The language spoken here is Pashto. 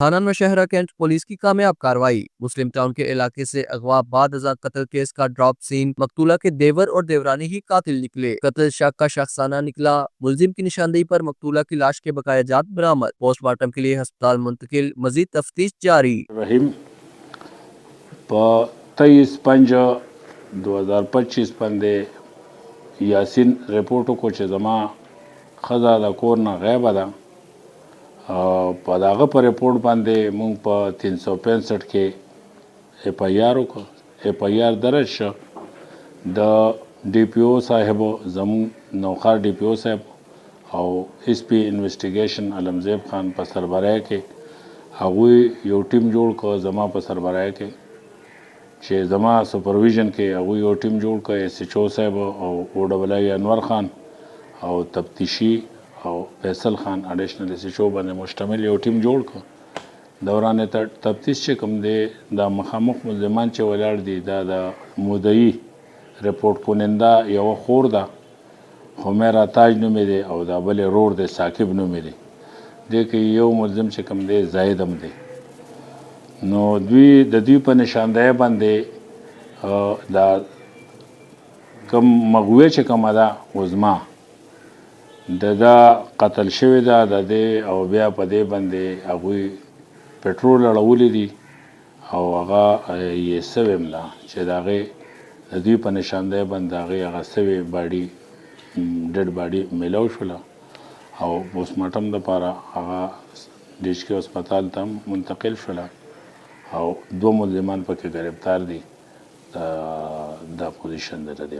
थाना Nowshera cantt police की कामयाब कार्रवाई। मुस्लिम टाउन के इलाके से अगवा बाद कत्ल केस का ड्रॉप सीन। मकतूला के देवर और देवरानी ही कातिल निकले। कत्ल शक का शख्साना निकला। मुलजिम की निशानदेही पर मकतूला की लाश के बकाया जात बरामद। पोस्टमार्टम के लिए अस्पताल मुंतकिल। मजीद तफ्तीश जारी। रहीम 23/5/2025 बाندې یاسین रिपोर्ट وکړو چې زما ښځه د کور نه غیبه ده. په دغه په रिपोर्ट باندې موږ په 365 کې FIR وکړو. FIR درج شو. د DPO صاحب زموږ نوښار DPO صاحب او SP انویسټیګیشن علمزیب خان په سربراهۍ کې هغوی یو ټیم جوړ کړ. زما په سربراهۍ کې چې زما سپرویژن کې هغوی یو ټیم جوړ کړ. SHO صاحب او OAI انور خان او تفتیشي او فیصل خان اډیشنل SHO باندې مشتمل یو ټیم جوړ کړ. دوران تفتیش چې کوم دی دا مخامخ ملزمان چې ولاړ دي دا د مدعي رپورټ کننده یوه خور ده حمیرا تاج نومې دی او دا بل رور دی ثاقب نومې دی. دې کې یو ملزم چې کوم دی زاهد هم دی. نو دوی د دوی په نشاندهی باندې دا کوم مغویه چې کومه ده عظما دا قتل شوې ده د دې او بیا په دې باندې هغوی پټرول اړولي دي او هغه یې سوې هم ده چې د هغې د دوی په نشاندهی باندې د هغې هغه سوې باډي ډډ باډي میلاو شوله او پوسټمارټم دپاره هغه DHK هسپتال ته منتقل شوله او 2 ملزمان پکې گرفتار دي. دا پوزیشن ده د دې